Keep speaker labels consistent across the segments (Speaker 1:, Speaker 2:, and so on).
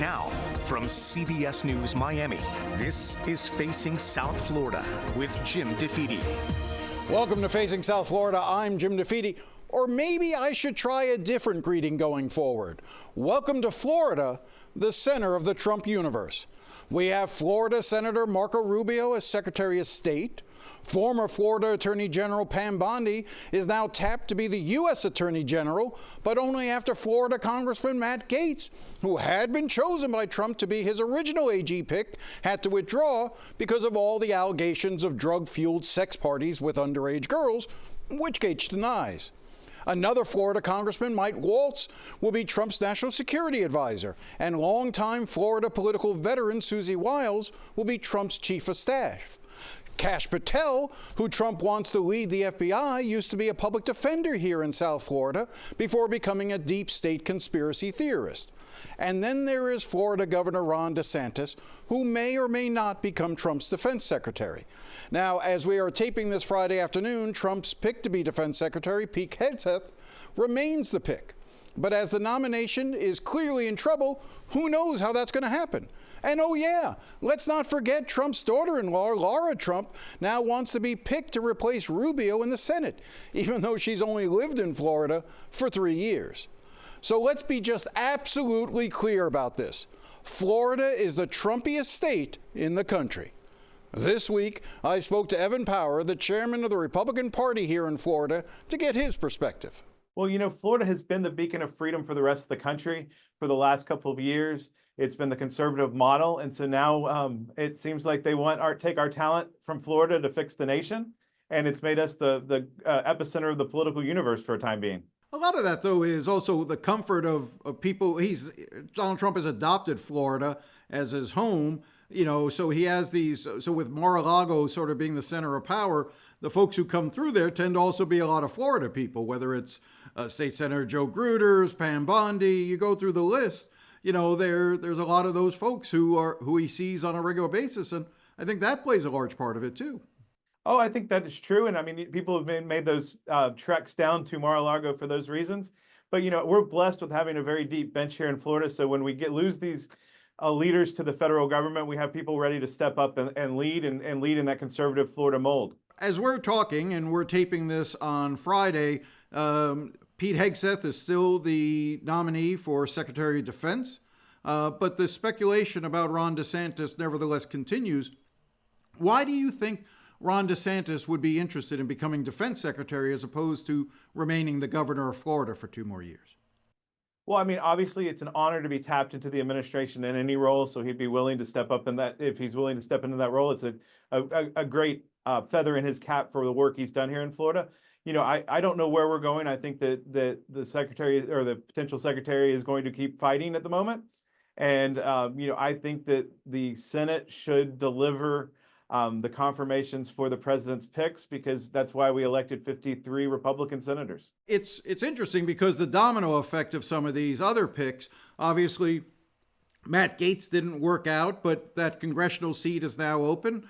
Speaker 1: Now, from CBS News Miami, this is Facing South Florida with Jim Defede.
Speaker 2: Welcome to Facing South Florida. I'm Jim Defede. Or maybe I should try a different greeting going forward. Welcome to Florida, the center of the Trump universe. We have Florida Senator Marco Rubio as Secretary of State. Former Florida Attorney General Pam Bondi is now tapped to be the U.S. Attorney General, but only after Florida Congressman Matt Gaetz, who had been chosen by Trump to be his original AG pick, had to withdraw because of all the allegations of drug-fueled sex parties with underage girls, which Gaetz denies. Another Florida Congressman, Mike Waltz, will be Trump's national security advisor, and longtime Florida political veteran Susie Wiles will be Trump's chief of staff. Kash Patel, who Trump wants to lead the FBI, used to be a public defender here in South Florida before becoming a deep state conspiracy theorist. And then there is Florida Governor Ron DeSantis, who may or may not become Trump's defense secretary. Now, as we are taping this Friday afternoon, Trump's pick to be defense secretary, Pete Hegseth, remains the pick. But as the nomination is clearly in trouble, who knows how that's going to happen? And oh yeah, let's not forget Trump's daughter-in-law, Laura Trump, now wants to be picked to replace Rubio in the Senate, even though she's only lived in Florida for 3 years. So let's be just absolutely clear about this. Florida is the Trumpiest state in the country. This week, I spoke to Evan Power, the chairman of the Republican Party here in Florida, to get his perspective.
Speaker 3: Well, you know, Florida has been the beacon of freedom for the rest of the country for the last couple of years. It's been the conservative model. And so now it seems like they want take our talent from Florida to fix the nation. And it's made us the epicenter of the political universe for a time being.
Speaker 2: A lot of that, though, is also the comfort of people. Donald Trump has adopted Florida as his home, you know, so he has these. So with Mar-a-Lago sort of being the center of power, the folks who come through there tend to also be a lot of Florida people, whether it's State Senator Joe Gruters, Pam Bondi, you go through the list, you know, there's a lot of those folks who he sees on a regular basis. And I think that plays a large part of it, too.
Speaker 3: Oh, I think that is true. And I mean, people have made those treks down to Mar-a-Lago for those reasons. But, you know, we're blessed with having a very deep bench here in Florida. So when we lose these leaders to the federal government, we have people ready to step up and lead and lead in that conservative Florida mold. As we're talking, and we're taping this on Friday, Pete Hegseth is still the nominee for Secretary of Defense. But the speculation about Ron DeSantis nevertheless continues. Why do you think Ron DeSantis would be interested in becoming defense secretary as opposed to remaining the governor of Florida for 2 more years? Well, I mean, obviously, it's an honor to be tapped into the administration in any role. So he'd be willing to step up in that. If he's willing to step into that role, it's a great feather in his cap for the work he's done here in Florida. You know, I don't know where we're going. I think that the secretary or the potential secretary is going to keep fighting at the moment. And, you know, I think that the Senate should deliver the confirmations for the president's picks, because that's why we elected 53 Republican senators.
Speaker 2: It's interesting because the domino effect of some of these other picks, obviously, Matt Gaetz didn't work out, but that congressional seat is now open.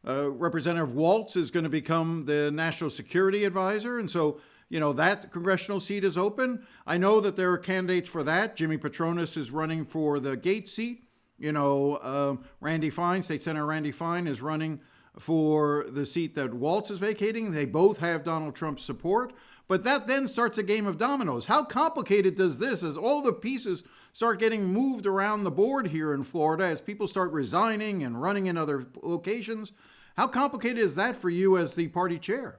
Speaker 2: Representative Waltz is going to become the national security advisor. And so, you know, that congressional seat is open. I know that there are candidates for that. Jimmy Petronis is running for the Gaetz seat. You know, Randy Fine, State Senator Randy Fine, is running for the seat that Waltz is vacating. They both have Donald Trump's support. But that then starts a game of dominoes. How complicated does this, as all the pieces start getting moved around the board here in Florida, as people start resigning and running in other locations, how complicated is that for you as the party chair?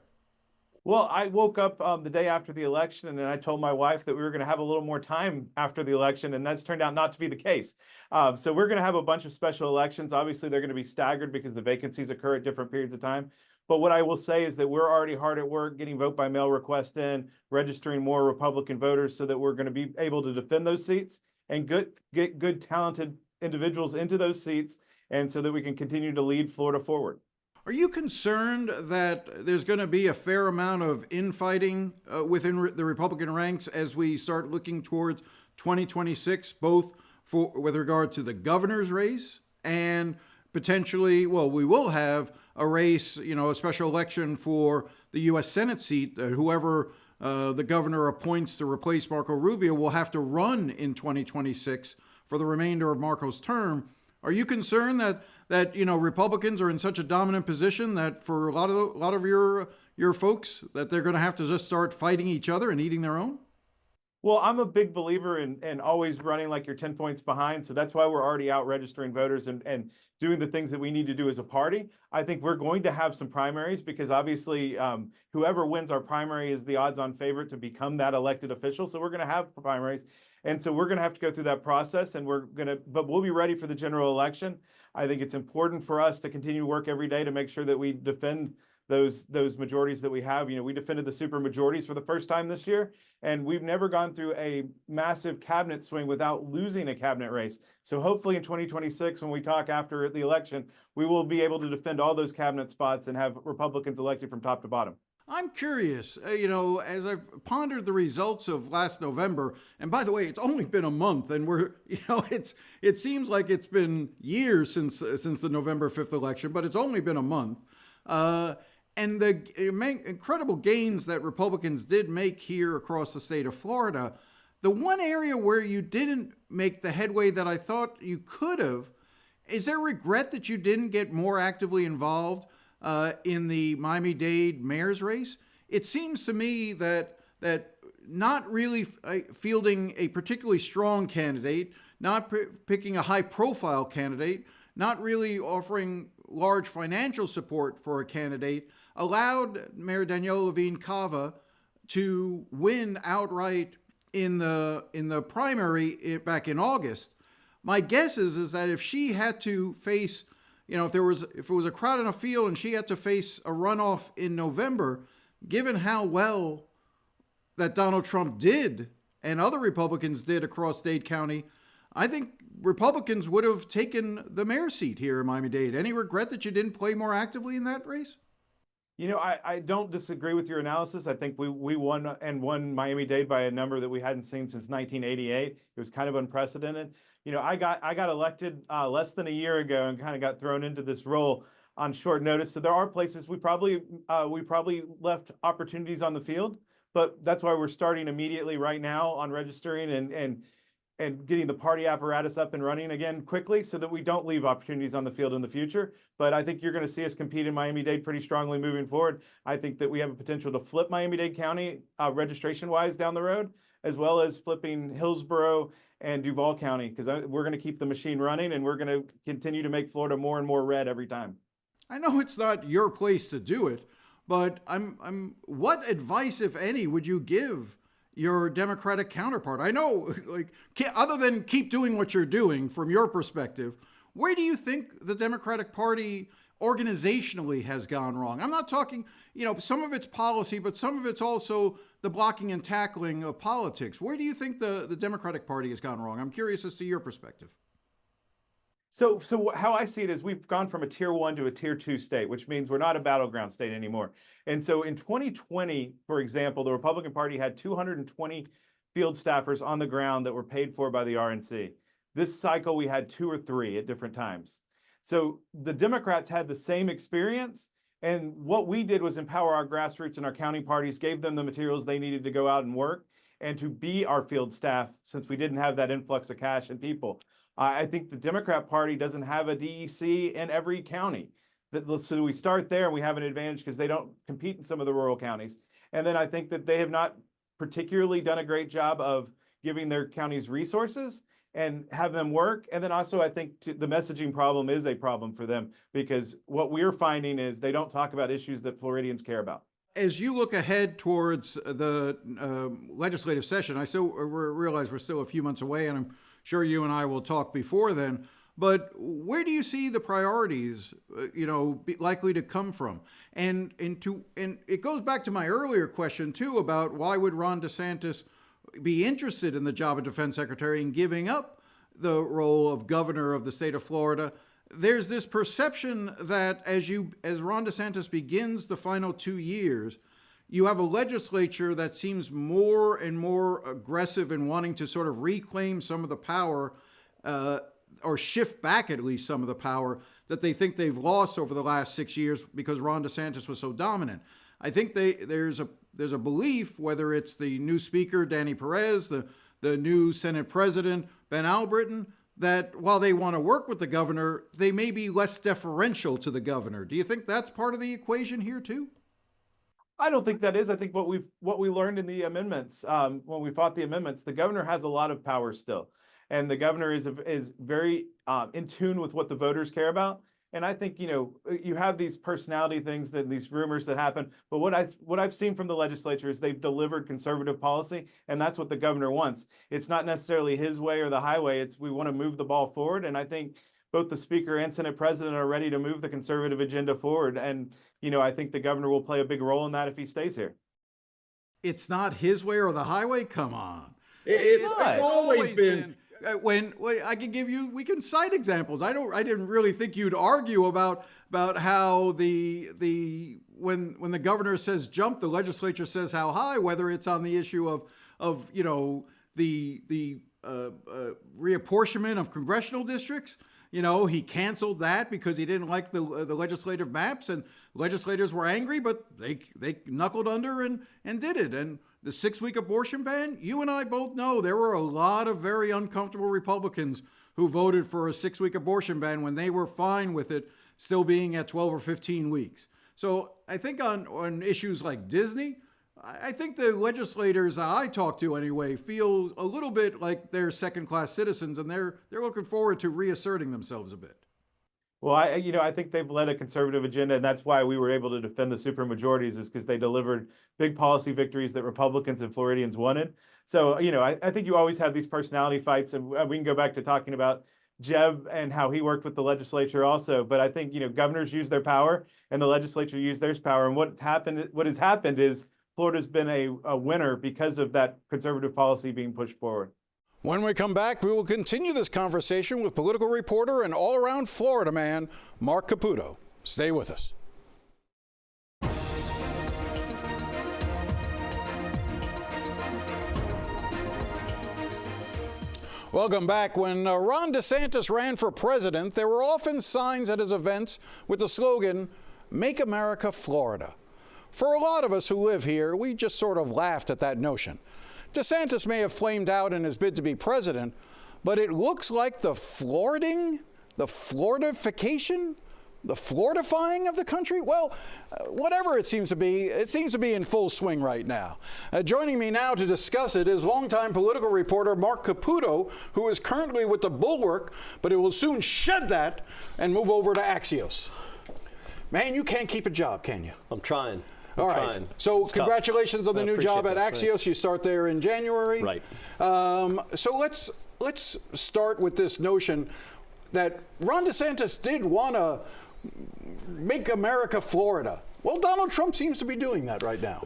Speaker 3: Well, I woke up the day after the election, and then I told my wife that we were going to have a little more time after the election, and that's turned out not to be the case. So we're going to have a bunch of special elections. Obviously, they're going to be staggered because the vacancies occur at different periods of time. But what I will say is that we're already hard at work getting vote by mail requests in, registering more Republican voters so that we're going to be able to defend those seats and get good, talented individuals into those seats, and so that we can continue to lead Florida forward.
Speaker 2: Are you concerned that there's going to be a fair amount of infighting within the Republican ranks as we start looking towards 2026, both with regard to the governor's race and potentially, well, we will have a race, you know, a special election for the U.S. Senate seat, whoever the governor appoints to replace Marco Rubio will have to run in 2026 for the remainder of Marco's term. Are you concerned that Republicans are in such a dominant position that for a lot of your folks that they're going to have to just start fighting each other and eating their own?
Speaker 3: Well, I'm a big believer in always running like you're 10 points behind. So that's why we're already out registering voters and doing the things that we need to do as a party. I think we're going to have some primaries because obviously whoever wins our primary is the odds-on favorite to become that elected official. So we're going to have primaries. And so we're going to have to go through that process but we'll be ready for the general election. I think it's important for us to continue to work every day to make sure that we defend those majorities that we have. We defended the super majorities for the first time this year, and we've never gone through a massive cabinet swing without losing a cabinet race. So hopefully in 2026, when we talk after the election, we will be able to defend all those cabinet spots and have Republicans elected from top to bottom.
Speaker 2: I'm curious, as I've pondered the results of last November, and by the way, it's only been a month, and it seems like it's been years since the November 5th election, but it's only been a month. And the incredible gains that Republicans did make here across the state of Florida, the one area where you didn't make the headway that I thought you could have, is there regret that you didn't get more actively involved in the Miami-Dade mayor's race? It seems to me that not really fielding a particularly strong candidate, not picking a high-profile candidate, not really offering large financial support for a candidate allowed Mayor Danielle Levine Cava to win outright in the primary back in August. My guess is that if she had to face, if it was a crowded enough field and she had to face a runoff in November, given how well that Donald Trump did and other Republicans did across Dade County, I think Republicans would have taken the mayor's seat here in Miami-Dade. Any regret that you didn't play more actively in that race?
Speaker 3: I don't disagree with your analysis. I think we won Miami-Dade by a number that we hadn't seen since 1988. It was kind of unprecedented. I got elected less than a year ago and kind of got thrown into this role on short notice. So there are places we probably left opportunities on the field, but that's why we're starting immediately right now on registering and getting the party apparatus up and running again quickly so that we don't leave opportunities on the field in the future. But I think you're going to see us compete in Miami-Dade pretty strongly moving forward. I think that we have a potential to flip Miami-Dade County registration-wise down the road, as well as flipping Hillsborough and Duval County, because we're going to keep the machine running and we're going to continue to make Florida more and more red every time.
Speaker 2: I know it's not your place to do it, but what advice, if any, would you give your Democratic counterpart? I know, other than keep doing what you're doing from your perspective, where do you think the Democratic Party organizationally has gone wrong? I'm not talking, some of it's policy, but some of it's also the blocking and tackling of politics. Where do you think the Democratic Party has gone wrong? I'm curious as to your perspective.
Speaker 3: So how I see it is we've gone from a tier 1 to a tier 2 state, which means we're not a battleground state anymore. And so in 2020, for example, the Republican Party had 220 field staffers on the ground that were paid for by the RNC. This cycle, we had 2 or 3 at different times. So the Democrats had the same experience. And what we did was empower our grassroots and our county parties, gave them the materials they needed to go out and work and to be our field staff, since we didn't have that influx of cash and people. I think the Democrat Party doesn't have a DEC in every county. So we start there and we have an advantage because they don't compete in some of the rural counties. And then I think that they have not particularly done a great job of giving their counties resources and have them work. And then also I think the messaging problem is a problem for them, because what we're finding is they don't talk about issues that Floridians care about.
Speaker 2: As you look ahead towards the legislative session, I still realize we're still a few months away, and I'm sure you and I will talk before then, but where do you see the priorities, likely to come from? And it goes back to my earlier question too about why would Ron DeSantis be interested in the job of defense secretary and giving up the role of governor of the state of Florida? There's this perception that as Ron DeSantis begins the final 2 years, you have a legislature that seems more and more aggressive in wanting to sort of reclaim some of the power, or shift back at least some of the power that they think they've lost over the last 6 years because Ron DeSantis was so dominant. I think there's a belief, whether it's the new Speaker, Danny Perez, the new Senate President, Ben Albritton, that while they want to work with the governor, they may be less deferential to the governor. Do you think that's part of the equation here too?
Speaker 3: I don't think that is. I think what we learned in the amendments, when we fought the amendments, the governor has a lot of power still, and the governor is very in tune with what the voters care about. And I think, you have these personality things, these rumors that happen. But what I've seen from the legislature is they've delivered conservative policy, and that's what the governor wants. It's not necessarily his way or the highway. We want to move the ball forward. And I think both the Speaker and Senate President are ready to move the conservative agenda forward. And, I think the governor will play a big role in that if he stays here.
Speaker 2: It's not his way or the highway? Come on.
Speaker 4: It's always been.
Speaker 2: When I can give you, we can cite examples. I didn't really think you'd argue about how when the governor says jump, the legislature says how high, whether it's on the issue of the reapportionment of congressional districts. He canceled that because he didn't like the legislative maps, and legislators were angry, but they knuckled under and did it. And the 6-week abortion ban, you and I both know there were a lot of very uncomfortable Republicans who voted for a 6-week abortion ban when they were fine with it still being at 12 or 15 weeks. So I think on issues like Disney, I think the legislators I talk to anyway feel a little bit like they're second-class citizens, and they're looking forward to reasserting themselves a bit.
Speaker 3: Well, I think they've led a conservative agenda, and that's why we were able to defend the supermajorities, is because they delivered big policy victories that Republicans and Floridians wanted. So, I think you always have these personality fights, and we can go back to talking about Jeb and how he worked with the legislature also. But I think, governors use their power and the legislature use their power. And what has happened is Florida's been a winner because of that conservative policy being pushed forward.
Speaker 2: When we come back, we will continue this conversation with political reporter and all-around Florida man, Marc Caputo. Stay with us. Welcome back. When Ron DeSantis ran for president, there were often signs at his events with the slogan, "Make America Florida." For a lot of us who live here, we just sort of laughed at that notion. DeSantis may have flamed out in his bid to be president, but it looks like the Floridification, the Floridifying of the country? Well, whatever it seems to be in full swing right now. Joining me now to discuss it is longtime political reporter Marc Caputo, who is currently with the Bulwark, but it will soon shed that and move over to Axios. Man, you can't keep a job, can you?
Speaker 5: I'm trying.
Speaker 2: All right. So congratulations on the new job at Axios. Thanks. You start there in January.
Speaker 5: Right.
Speaker 2: So let's start with this notion that Ron DeSantis did want to make America Florida. Well, Donald Trump seems to be doing that right now.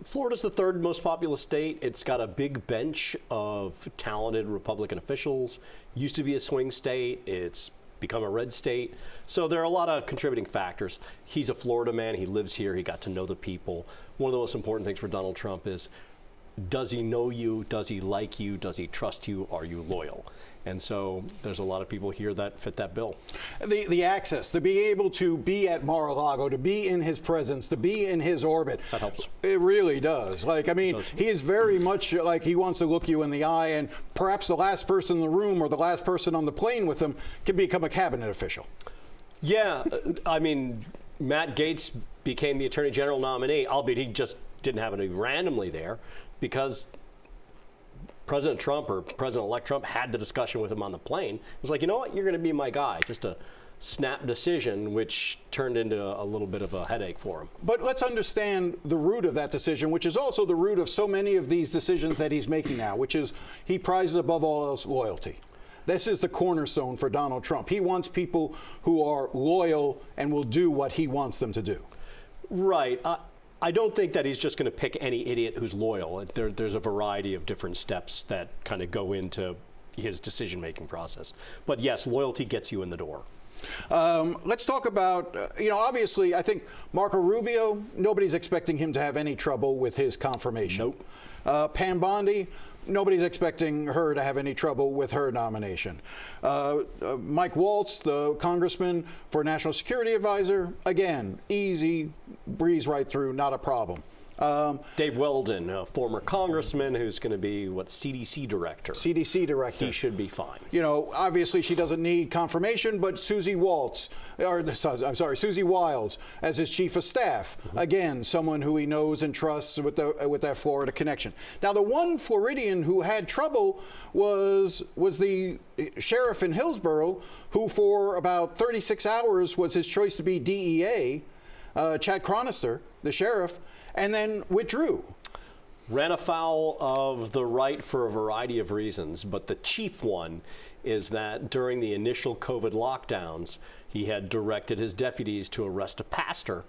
Speaker 5: Florida's the third most populous state. It's got a big bench of talented Republican officials. Used to be a swing state. It's become a red state. So there are a lot of contributing factors. He's a Florida man. He lives here. He got to know the people. One of the most important things for Donald Trump is, does he know you? Does he like you? Does he trust you? Are you loyal? And so there's a lot of people here that fit that bill.
Speaker 2: The access, to be able to be at Mar-a-Lago, to be in his presence, to be in his orbit.
Speaker 5: That helps.
Speaker 2: It really does. He is very much like he wants to look you in the eye, and perhaps the last person in the room or the last person on the plane with him can become a cabinet official.
Speaker 5: Yeah, Matt Gaetz became the Attorney General nominee, albeit he just didn't happen to be randomly there, because President Trump, or President-elect Trump, had the discussion with him on the plane. It was like, you know what, you're going to be my guy. Just a snap decision, which turned into a little bit of a headache for him.
Speaker 2: But let's understand the root of that decision, which is also the root of so many of these decisions that he's making now, which is he prizes above all else loyalty. This is the cornerstone for Donald Trump. He wants people who are loyal and will do what he wants them to do.
Speaker 5: Right. I don't think that he's just going to pick any idiot who's loyal. There's a variety of different steps that kind of go into his decision-making process. But yes, loyalty gets you in the door.
Speaker 2: Let's talk about, obviously, I think Marco Rubio, nobody's expecting him to have any trouble with his confirmation.
Speaker 5: Nope.
Speaker 2: Pam Bondi, nobody's expecting her to have any trouble with her nomination. Mike Waltz, the congressman for National Security Advisor, again, easy, breeze right through, not a problem.
Speaker 5: Dave Weldon, a former congressman who's going to be, CDC director.
Speaker 2: CDC director.
Speaker 5: He should be fine.
Speaker 2: Obviously she doesn't need confirmation, but Susie Wiles as his chief of staff. Again, someone who he knows and trusts with that Florida connection. Now, the one Floridian who had trouble was the sheriff in Hillsborough, who for about 36 hours was his choice to be DEA, Chad Chronister, the sheriff, and then withdrew.
Speaker 5: Ran afoul of the right for a variety of reasons, but the chief one is that during the initial COVID lockdowns, he had directed his deputies to arrest a pastor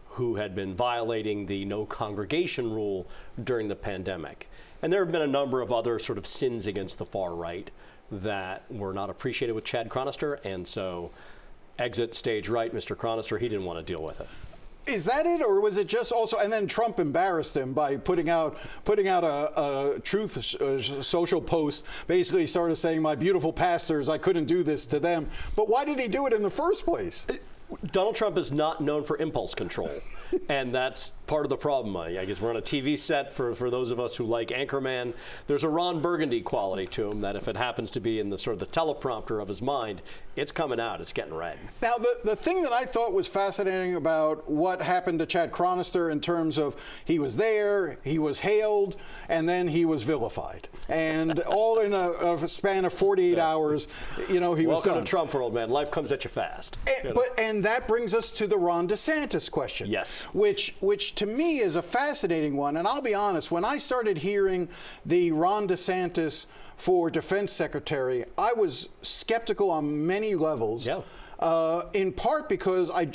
Speaker 5: who had been violating the no congregation rule during the pandemic. And there have been a number of other sort of sins against the far right that were not appreciated with Chad Chronister, and so exit stage right, Mr. Chronister, he didn't want to deal with it.
Speaker 2: Is that it, or was it just also? And then Trump embarrassed him by putting out a truth social post, basically sort of saying, "My beautiful pastors, I couldn't do this to them." But why did he do it in the first place?
Speaker 5: Donald Trump is not known for impulse control, and that's part of the problem. I guess we're on a TV set for those of us who like Anchorman. There's a Ron Burgundy quality to him that if it happens to be in the sort of the teleprompter of his mind, it's coming out, it's getting read.
Speaker 2: Now, the thing that I thought was fascinating about what happened to Chad Chronister in terms of he was there, he was hailed, and then he was vilified. And all in a span of 48 hours, he was done.
Speaker 5: Welcome to Trump world, man. Life comes at you fast.
Speaker 2: And that brings us to the Ron DeSantis question.
Speaker 5: Yes.
Speaker 2: Which to me is a fascinating one. And I'll be honest, when I started hearing the Ron DeSantis for defense secretary, I was skeptical on many levels.
Speaker 5: Yeah.
Speaker 2: In part because I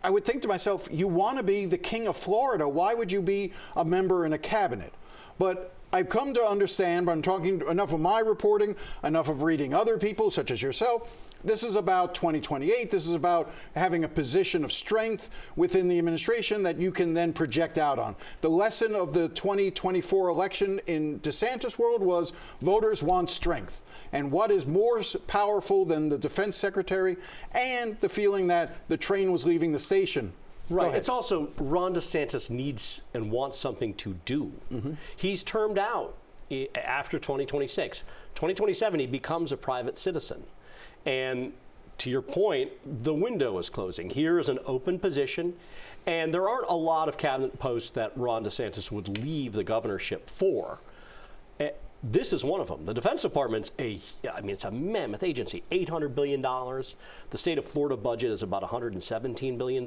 Speaker 2: would think to myself, you want to be the king of Florida. Why would you be a member in a cabinet? But I've come to understand, I'm talking enough of my reporting, enough of reading other people, such as yourself. This is about 2028. This is about having a position of strength within the administration that you can then project out on. The lesson of the 2024 election in DeSantis' world was voters want strength. And what is more powerful than the defense secretary and the feeling that the train was leaving the station?
Speaker 5: Right. It's also Ron DeSantis needs and wants something to do. He's termed out after 2026. 2027, he becomes a private citizen. And to your point, the window is closing. Here is an open position, and there aren't a lot of cabinet posts that Ron DeSantis would leave the governorship for. This is one of them. The Defense Department's it's a mammoth agency, $800 billion. The state of Florida budget is about $117 billion.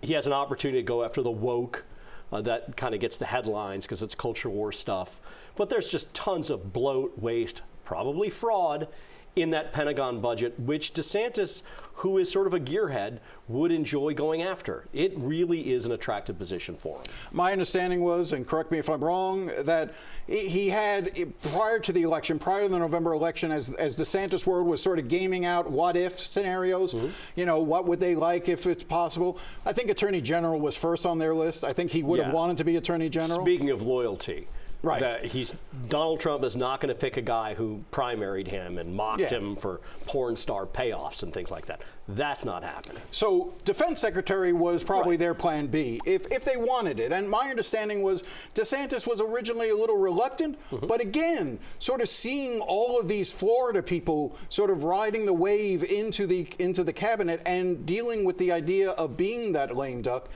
Speaker 5: He has an opportunity to go after the woke. That kind of gets the headlines because it's culture war stuff. But there's just tons of bloat, waste, probably fraud in that Pentagon budget, which DeSantis, who is sort of a gearhead, would enjoy going after. It really is an attractive position for him. My
Speaker 2: understanding was, and correct me if I'm wrong, that he had, prior to the election, prior to the November election, as DeSantis' world was sort of gaming out what-if scenarios, what would they like if it's possible. I think Attorney General was first on their list. I think he would have wanted to be Attorney General.
Speaker 5: Speaking of loyalty.
Speaker 2: Right.
Speaker 5: That Donald Trump is not going to pick a guy who primaried him and mocked him for porn star payoffs and things like that. That's not happening.
Speaker 2: So defense secretary was probably their plan B if they wanted it. And my understanding was DeSantis was originally a little reluctant, but again, sort of seeing all of these Florida people sort of riding the wave into the cabinet and dealing with the idea of being that lame duck.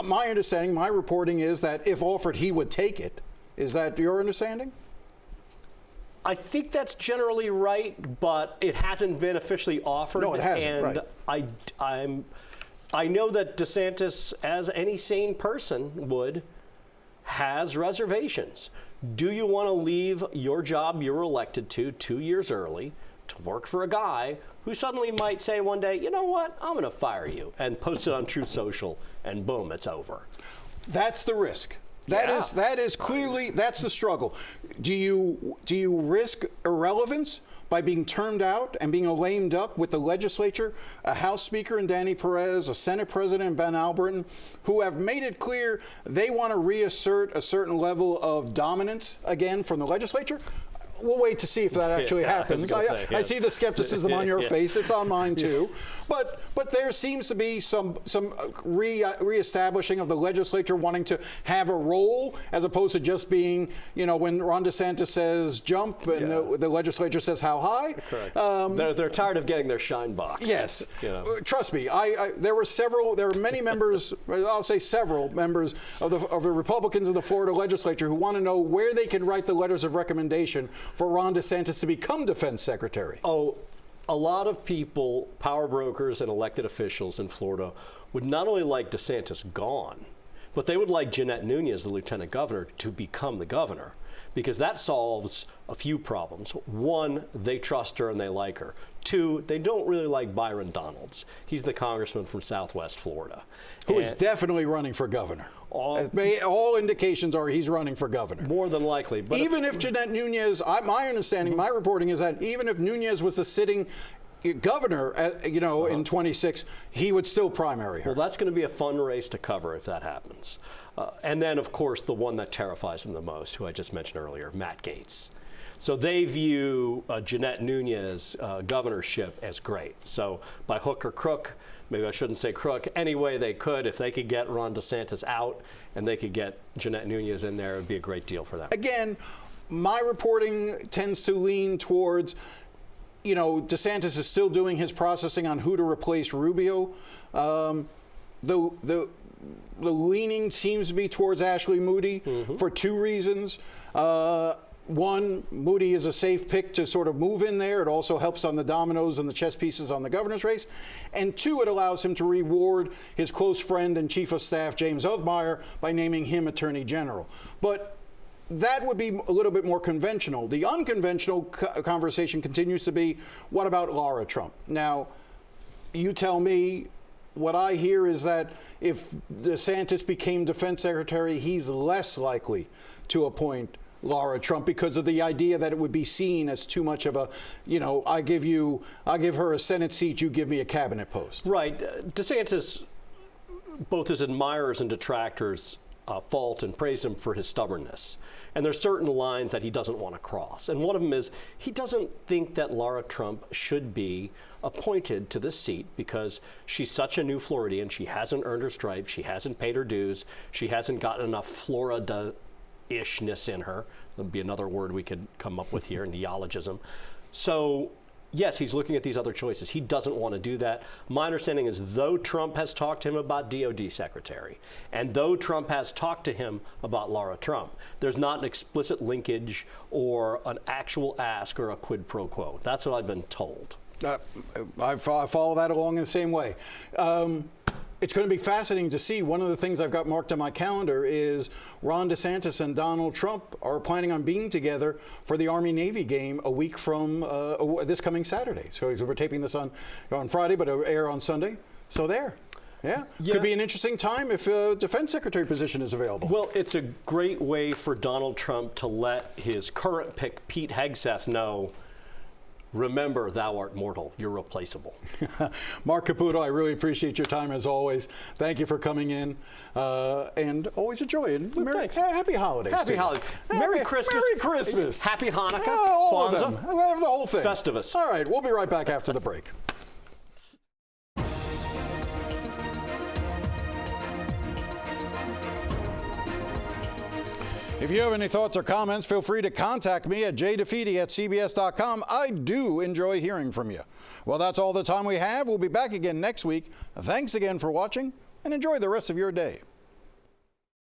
Speaker 2: My understanding, my reporting is that if offered, he would take it. Is that your understanding?
Speaker 5: I think that's generally right, but it hasn't been officially offered.
Speaker 2: No, it hasn't.
Speaker 5: And I know that DeSantis, as any sane person would, has reservations. Do you want to leave your job you're elected to 2 years early to work for a guy who suddenly might say one day, you know what, I'm going to fire you, and post it on Truth Social, and boom, it's over?
Speaker 2: That's the risk. That is clearly, that's the struggle. Do you risk irrelevance by being termed out and being lame duck with the legislature, a House Speaker in Danny Perez, a Senate President Ben Albertin, who have made it clear they want to reassert a certain level of dominance again from the legislature? We'll wait to see if that actually happens. I see the skepticism on your face. It's on mine too. But there seems to be some reestablishing of the legislature wanting to have a role as opposed to just being, when Ron DeSantis says jump and the legislature says how high.
Speaker 5: Correct. They're tired of getting their shine box.
Speaker 2: Yes. Trust me. There were many members, I'll say several members of the Republicans in the Florida legislature who want to know where they can write the letters of recommendation for Ron DeSantis to become defense secretary.
Speaker 5: Oh, a lot of people, power brokers and elected officials in Florida, would not only like DeSantis gone, but they would like Jeanette Nunez, the lieutenant governor, to become the governor, because that solves a few problems. One, they trust her and they like her. Two, they don't really like Byron Donalds. He's the congressman from Southwest Florida.
Speaker 2: Who is definitely running for governor. All indications are he's running for governor.
Speaker 5: More than likely. But
Speaker 2: even if Jeanette Nunez, my understanding, my reporting is that even if Nunez was the sitting governor, in 26, he would still primary her.
Speaker 5: Well, that's going to be a fun race to cover if that happens. And then, of course, the one that terrifies him the most, who I just mentioned earlier, Matt Gaetz. So they view Jeanette Nunez governorship as great. So by hook or crook, maybe I shouldn't say crook, any way they could, if they could get Ron DeSantis out and they could get Jeanette Nunez in there, it would be a great deal for them. Again,
Speaker 2: my reporting tends to lean towards, DeSantis is still doing his processing on who to replace Rubio. The leaning seems to be towards Ashley Moody for two reasons. One, Moody is a safe pick to sort of move in there. It also helps on the dominoes and the chess pieces on the governor's race. And two, it allows him to reward his close friend and chief of staff, James Othmeyer, by naming him attorney general. But that would be a little bit more conventional. The unconventional conversation continues to be, what about Laura Trump? Now, you tell me. What I hear is that if DeSantis became defense secretary, he's less likely to appoint Laura Trump because of the idea that it would be seen as too much of a, I give her a Senate seat, you give me a cabinet post.
Speaker 5: Right. DeSantis, both his admirers and detractors fault and praise him for his stubbornness. And there's certain lines that he doesn't want to cross. And one of them is he doesn't think that Laura Trump should be appointed to this seat because she's such a new Floridian. She hasn't earned her stripes. She hasn't paid her dues. She hasn't gotten enough Florida-ishness in her. That'd be another word we could come up with here, neologism. So yes, he's looking at these other choices. He doesn't want to do that. My understanding is though Trump has talked to him about DOD secretary, and though Trump has talked to him about Laura Trump, there's not an explicit linkage or an actual ask or a quid pro quo. That's what I've been told.
Speaker 2: I follow that along in the same way. It's going to be fascinating to see. One of the things I've got marked on my calendar is Ron DeSantis and Donald Trump are planning on being together for the Army-Navy game a week from this coming Saturday. So we're taping this on Friday, but it'll air on Sunday. So there. Yeah. Could be an interesting time if a defense secretary position is available.
Speaker 5: Well, it's a great way for Donald Trump to let his current pick, Pete Hegseth, know, remember, thou art mortal. You're replaceable.
Speaker 2: Marc Caputo, I really appreciate your time as always. Thank you for coming in, and always enjoy it. Happy holidays.
Speaker 5: Happy holidays. Merry Christmas.
Speaker 2: Merry Christmas.
Speaker 5: Happy Hanukkah.
Speaker 2: All
Speaker 5: Kwanzaa.
Speaker 2: of them. We have the whole thing.
Speaker 5: Festivus.
Speaker 2: All right, we'll be right back after the break. If you have any thoughts or comments, feel free to contact me at jdefede@cbs.com. I do enjoy hearing from you. Well, that's all the time we have. We'll be back again next week. Thanks again for watching, and enjoy the rest of your day.